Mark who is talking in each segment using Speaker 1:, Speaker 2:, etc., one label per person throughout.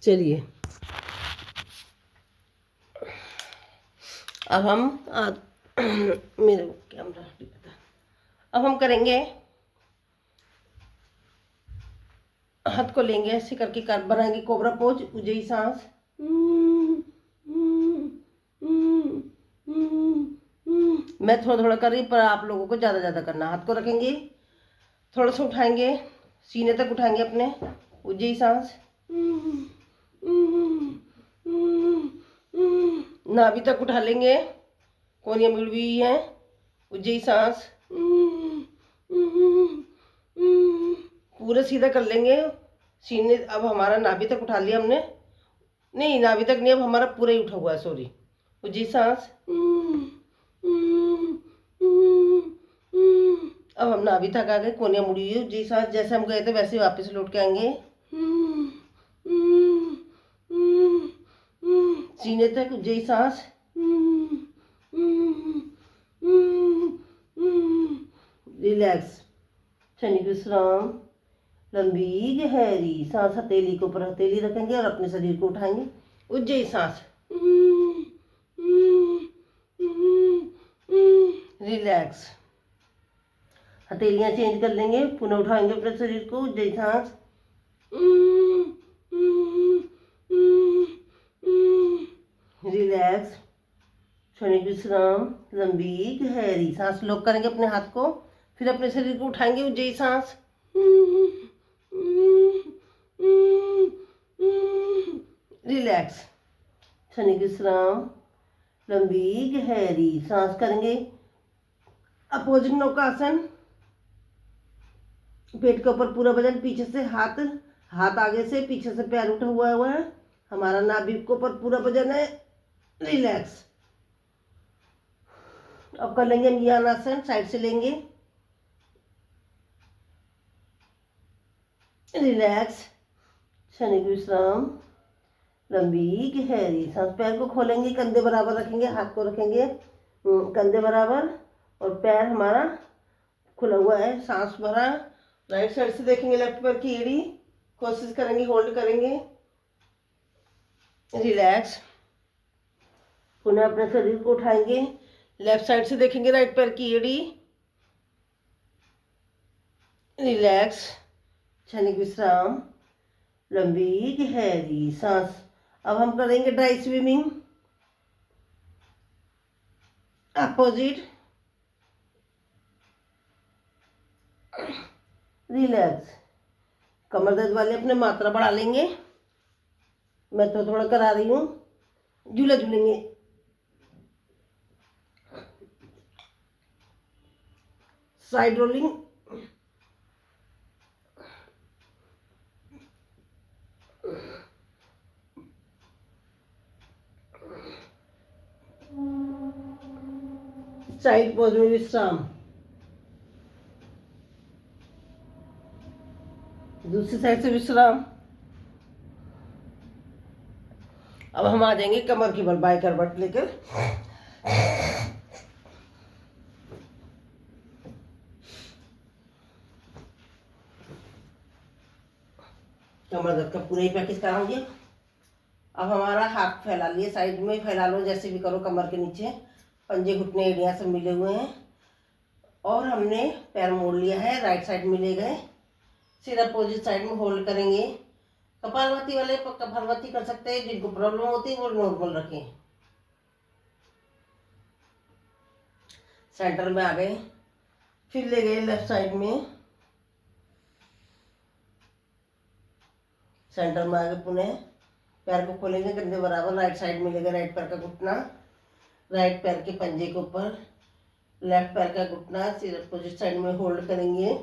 Speaker 1: चलिए अब हम मेरे कैमरा दिखता। अब हम करेंगे, हाथ को लेंगे ऐसे करके कर बनाएंगे कोबरा पोज, उजई सांस। मैं थोड़ा थोड़ा कर रही, पर आप लोगों को ज़्यादा ज़्यादा करना। हाथ को रखेंगे, थोड़ा सा उठाएंगे, सीने तक उठाएंगे अपने, उजई सांस। नाभि तक उठा लेंगे, कोनियाँ मिल हुई है, उजई सांस। पूरा सीधा कर लेंगे सीने। अब हमारा नाभि तक उठा लिया हमने, नहीं नाभि तक नहीं, अब हमारा पूरा ही उठा हुआ है, सॉरी। उजई सांस। अब हम नाभि तक आ गए, कोनियाँ मुड़ी हुई, उजई सांस। जैसे हम गए थे वैसे वापस लौट के आएंगे, सीने तक उजई सांस। रिलैक्स, क्षणिक विश्राम, लंबी गहरी सांस। हथेली के ऊपर हथेली रखेंगे और अपने शरीर को उठाएंगे, उज्जई सांस। रिलैक्स, हथेलियां चेंज कर लेंगे, पुनः उठाएंगे अपने शरीर को, उज्जई सांस। रिलैक्स, क्षणिक विश्राम, लंबी गहरी सांस। लॉक करेंगे अपने हाथ को, फिर अपने शरीर को उठाएंगे, उज्जई सांस। रिलैक्स, क्षणिक विश्राम, लंबी गहरी सांस करेंगे। अपोजिंग नौकासन, पेट के ऊपर पूरा वजन, पीछे से हाथ, हाथ आगे से, पीछे से पैर उठा हुआ है। हमारा नाभि के ऊपर पूरा वजन है। रिलैक्स, अब कर लेंगे हम यानासन, साइड से लेंगे। रिलैक्स, क्षणिक विश्राम, लंबी गहरी सांस। पैर को खोलेंगे, कंधे बराबर रखेंगे, हाथ को रखेंगे कंधे बराबर, और पैर हमारा खुला हुआ है। सांस भरा, राइट साइड से देखेंगे, लेफ्ट पैर की एड़ी, कोशिश करेंगे, होल्ड करेंगे। रिलैक्स, पुनः अपने शरीर को उठाएंगे, लेफ्ट साइड से देखेंगे, राइट पैर की एड़ी। रिलैक्स, क्षणिक विश्राम, लंबी गहरी सांस। अब हम करेंगे ड्राई स्विमिंग, अपोजिट। रिलैक्स, कमर दर्द वाले अपने मात्रा बढ़ा लेंगे, मैं तो थोड़ा करा रही हूँ। झूला झूलेंगे, साइड रोलिंग, साइड पोज में विश्राम, दूसरी साइड से विश्राम। अब हम आ जाएंगे कमर की बल, बाएं करवट लेकर। कमर दर्द का पूरा ही प्रैक्टिस कराऊंगी। अब हमारा हाथ फैला लिए, साइड में फैला लो, जैसे भी करो, कमर के नीचे, पंजे घुटने एड़ियां सब मिले हुए हैं, और हमने पैर मोड़ लिया है, राइट साइड मिले गए। सिर अपोजिट साइड में होल्ड करेंगे। कपालभाति वाले कपालभाति कर सकते हैं, जिनको प्रॉब्लम होती है वो नॉर्मल रखें। सेंटर में आ गए, फिर ले गए लेफ्ट साइड में, सेंटर में आ गए, पुनः पैर को खोलेंगे, कंधे बराबर, राइट साइड में लेंगे, राइट पैर का घुटना, राइट पैर के पंजे के ऊपर, लेफ्ट पैर का घुटना, सिर अपोजिट साइड में होल्ड करेंगे।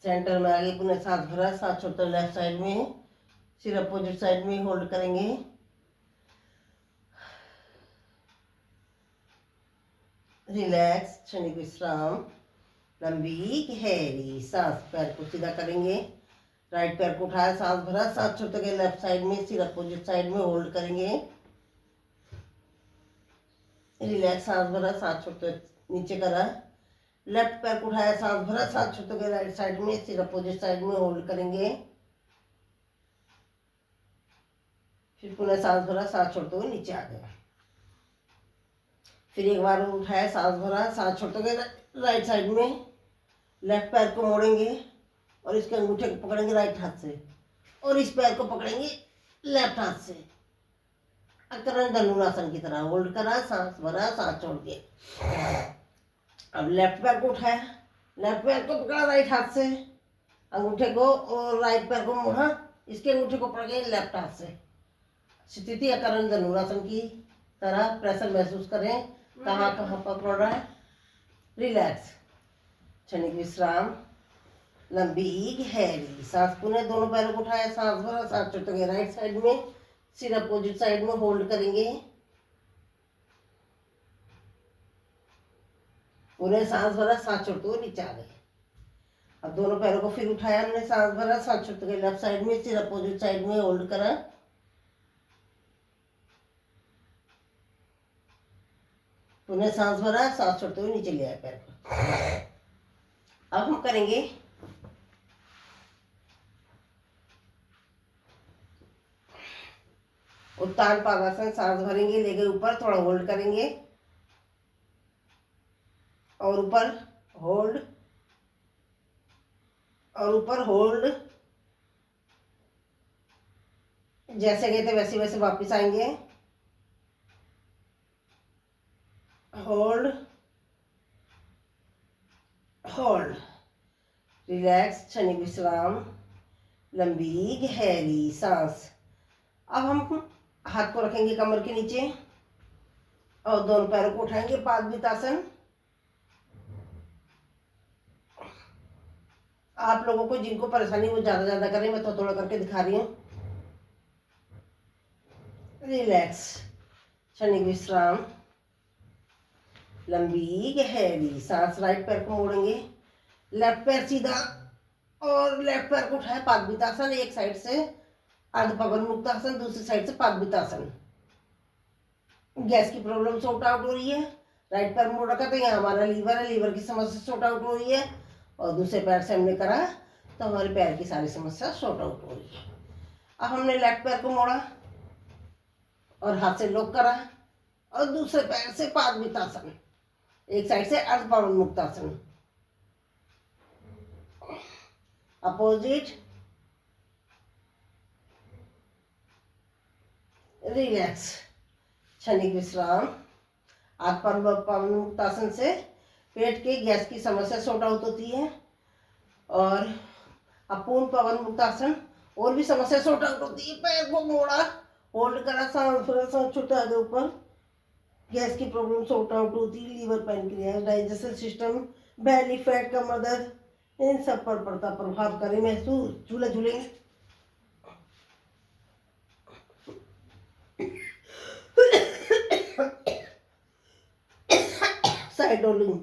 Speaker 1: सेंटर में आगे, पुनः सांस भरा, सांस छोड़ते लेफ्ट साइड में, सिर अपोजिट साइड में होल्ड करेंगे। रिलैक्स, क्षणिक विश्राम, लंबी गहरी सांस। पैर को सीधा करेंगे, राइट पैर को उठाया, सांस भरा, सांस छोड़ते गए लेफ्ट साइड में, सिर अपोजिट साइड में होल्ड करेंगे। रिलैक्स, सांस भरा, सांस छोड़ते नीचे करा, लेफ्ट पैर को उठाया, सांस भरा, सांस छोड़ के राइट साइड में, फिर अपोजिट साइड में होल्ड करेंगे। फिर पुनः सांस भरा, सांस छोड़ते हुए नीचे आ गए। फिर एक बार उठाया, सांस भरा, सांस छोड़ते हुए राइट साइड में, लेफ्ट पैर को मोड़ेंगे और इसके अंगूठे को पकड़ेंगे राइट हाथ से और इस पैर को पकड़ेंगे लेफ्ट हाथ से। करें धनुरासन की तरह, होल्ड करा, सांस भरा, सांस छोड़ दिया। अब लेफ्ट पैर को उठाया, लेफ्ट पैर को पकड़ा राइट हाथ से, अंगूठे को, और राइट पैर को मोड़ा, इसके अंगूठे को पकड़ के लेफ्ट हाथ से। स्थिति अकरण धनुरासन की तरह प्रेशर महसूस करें, कहाँ कहाँ पर पड़ रहा है। रिलैक्स, क्षणिक विश्राम, लंबी गहरी सांस। पुनः दोनों पैरों को उठाया, सांस भरा, सांस छोड़ते हुए राइट साइड में, सिर अपोजिट साइड में होल्ड करेंगे। पुनः सांस भरा, सांस छोड़ते हुए नीचे आ गए। अब दोनों पैरों को फिर उठाया हमने, सांस भरा, सांस छोड़ते हुए लेफ्ट साइड में, सिर अपोजिट साइड में होल्ड करा। पुनः सांस भरा, सांस छोड़ते हुए नीचे ले आए पैर को। अब हम करेंगे उत्तान पादासन। सांस भरेंगे, ले गए ऊपर, थोड़ा होल्ड करेंगे और ऊपर होल्ड और ऊपर होल्ड। जैसे गए थे वैसे वैसे वापस आएंगे। होल्ड होल्ड, रिलैक्स, क्षणिक विश्राम, लंबी गहरी सांस। अब हम हाथ को रखेंगे कमर के नीचे और दोनों पैरों को उठाएंगे, पादवितासन। आप लोगों को जिनको परेशानी वो ज़्यादा करें, मैं तो थोड़ा करके दिखा रही हूँ। रिलैक्स, क्षणिक विश्राम, लंबी गहरी सांस। राइट पैर को मोड़ेंगे, लेफ्ट पैर सीधा और लेफ्ट पैर को उठाए, पादवितासन। एक साइड से अर्ध पवन मुक्तासन, दूसरी साइड से पादवितासन। गैस की प्रॉब्लम सॉर्ट आउट हो रही है। राइट पैर मोड़ रखा तो यहाँ हमारा लीवर है, लीवर की समस्या सॉर्ट आउट हो रही है। और दूसरे पैर से हमने करा तो हमारे पैर की सारी समस्या सॉर्ट आउट हो रही है। अब हमने लेफ्ट पैर को मोड़ा और हाथ से लॉक करा और दूसरे पैर से पादवितासन, एक साइड से अर्ध पवन मुक्तासन। अपोजिट, रिलैक्स, क्षणिक विश्राम। अर्ध पवन मुक्तासन से पेट के गैस की समस्या सॉर्ट आउट होती है और अपूर्ण पवन मुक्तासन और भी समस्या सॉर्ट आउट होती है। पैर को मोड़ा, होल्ड करा, सांस भरा, सांस छोटा आगे ऊपर। गैस की प्रॉब्लम सॉर्ट आउट होती है। Liver, pancreas, digestion system, belly fat का मदद, इन सब पर पड़ता प्रभाव करें महसूस। झूला झूलेंगे। साइड रोलिंग,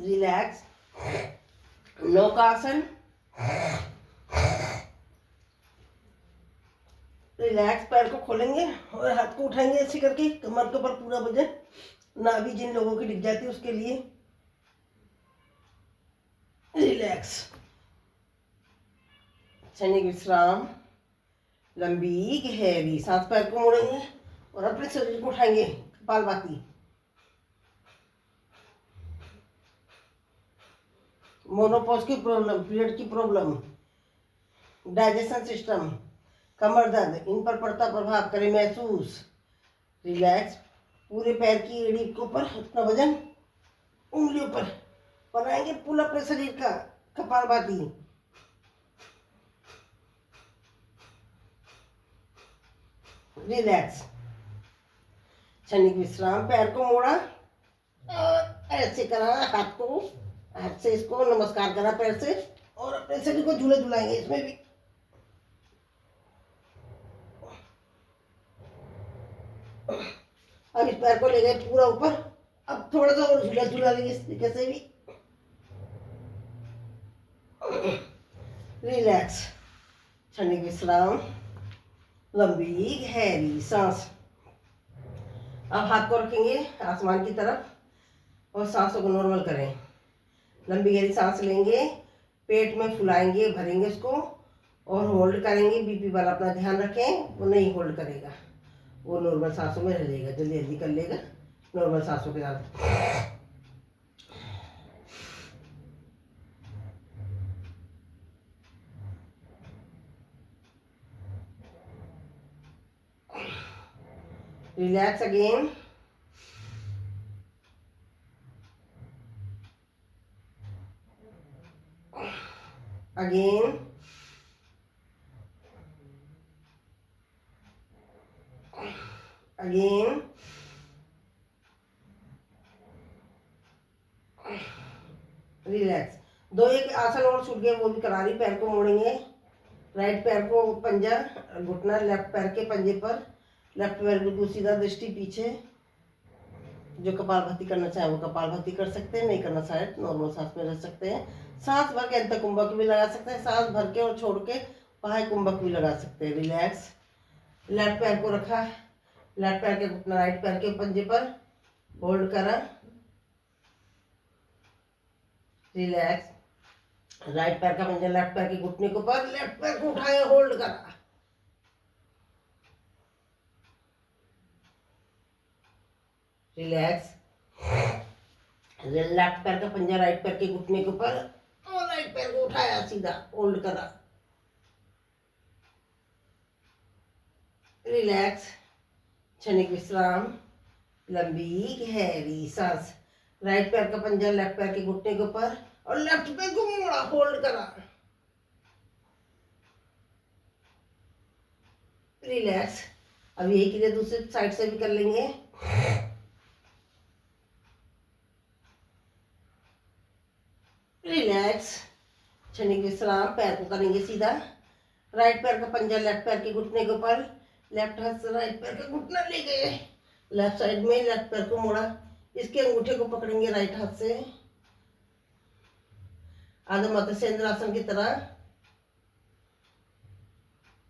Speaker 1: रिलैक्स, नौकासन। रिलैक्स, पैर को खोलेंगे और हाथ को उठाएंगे ऐसे करके, कमर के ऊपर पूरा वजन। नाभि जिन लोगों की डिग जाती है उसके लिए। रिलैक्स, क्षणिक विश्राम, लंबी गहरी सांस। पैर को मोड़ेंगे और अपने शरीर को उठाएंगे, कपालभाति। मोनोपॉज की प्रॉब्लम, पीरियड की प्रॉब्लम, डाइजेशन सिस्टम, कमर दर्द, इन पर पड़ता प्रभाव करें महसूस। रिलैक्स, पूरे पैर की एड़ी के ऊपर अपना वजन उंगलियों पर बनाएंगे, पुल अपने शरीर का, कपालभाति। रिलैक्स, क्षणिक विश्राम। पैर को मोड़ा और ऐसे करा, हाथ को, हाथ से इसको नमस्कार करा पैर से और अपने शरीर को झूले झुलाएंगे इसमें भी। अब इस पैर को ले गए पूरा ऊपर। अब थोड़ा सा और झूला झूला लेंगे इस तरीके से भी। रिलैक्स, क्षणिक विश्राम, लंबी गहरी सांस। अब हाथ को रखेंगे आसमान की तरफ और सांसों को नॉर्मल करें। लंबी गहरी सांस लेंगे, पेट में फुलाएंगे, भरेंगे उसको और होल्ड करेंगे। बीपी वाला अपना ध्यान रखें, वो नहीं होल्ड करेगा, वो नॉर्मल सांसों में रह जाएगा, जल्दी जल्दी कर लेगा नॉर्मल सांसों के साथ। Relax again. Again. Again. Relax. दो एक आसन और छूट गए, वो भी करा रही। पैर को मोड़ेंगे, राइट पैर को पंजा घुटना लेफ्ट पैर के पंजे पर, लेफ्ट पैर बिल्कुल सीधा, दृष्टि पीछे। जो कपालभाति करना चाहे वो कपालभाति कर सकते हैं, नहीं करना चाहे नॉर्मल सांस में रह सकते हैं। सांस भर के अंत कुंभक भी लगा सकते हैं, सांस भर के और छोड़ के बाह्य कुंभक भी लगा सकते हैं। रिलैक्स। लेफ्ट पैर को रखा, लेफ्ट पैर के घुटना राइट पैर के पंजे पर, होल्ड करा। रिलैक्स। राइट पैर का पंजा लेफ्ट पैर के घुटने के ऊपर, लेफ्ट पैर को उठाए, होल्ड करा। रिलैक्स। लेफ्ट पैर का पंजा राइट पैर के घुटने के ऊपर और राइट पैर को उठाया, सीधा होल्ड करा। रिलैक्स। क्षणिक विश्राम। लंबी गहरी सांस। राइट पैर का पंजा लेफ्ट पैर के घुटने के ऊपर और लेफ्ट पैर को मोड़ा, होल्ड करा। रिलैक्स। अब यही के लिए दूसरी साइड से भी कर लेंगे। रिलैक्स। क्षणिक विश्राम। पैर को करेंगे सीधा, राइट पैर का पंजा लेफ्ट पैर के घुटने के ऊपर, लेफ्ट हाथ से राइट पैर का घुटना ले गए लेफ्ट साइड में, लेफ्ट पैर को मोड़ा, इसके अंगूठे को पकड़ेंगे राइट हाथ से, आधा मत्स्येंद्र आसन की तरह।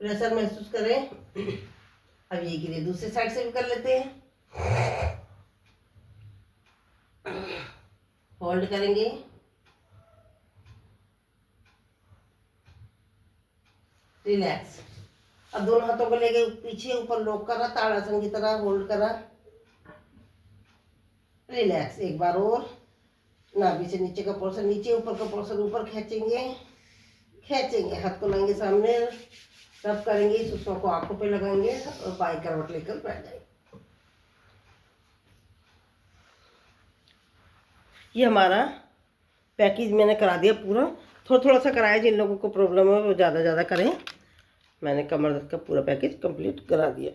Speaker 1: प्रेशर महसूस करें। अब यही के लिए दूसरी साइड से भी कर लेते हैं। होल्ड करेंगे। रिलैक्स। अब दोनों हाथों को लेके पीछे ऊपर लॉक करा, ताड़ासन की तरह होल्ड करा। रिलैक्स। एक बार और। नाभि से नीचे का पोर्शन नीचे, ऊपर का पोर्शन ऊपर खींचेंगे, खींचेंगे, हाथ को लाएंगे सामने, रब करेंगे, सुषमा को आंखों पे लगाएंगे और बाई करवट लेकर बैठ जाएंगे। ये हमारा पैकेज मैंने करा दिया पूरा। थोड़ा थोड़ा सा कराया, जिन लोगों को प्रॉब्लम है वो ज़्यादा ज़्यादा करें। मैंने कमर दर्द का पूरा पैकेज कंप्लीट करा दिया।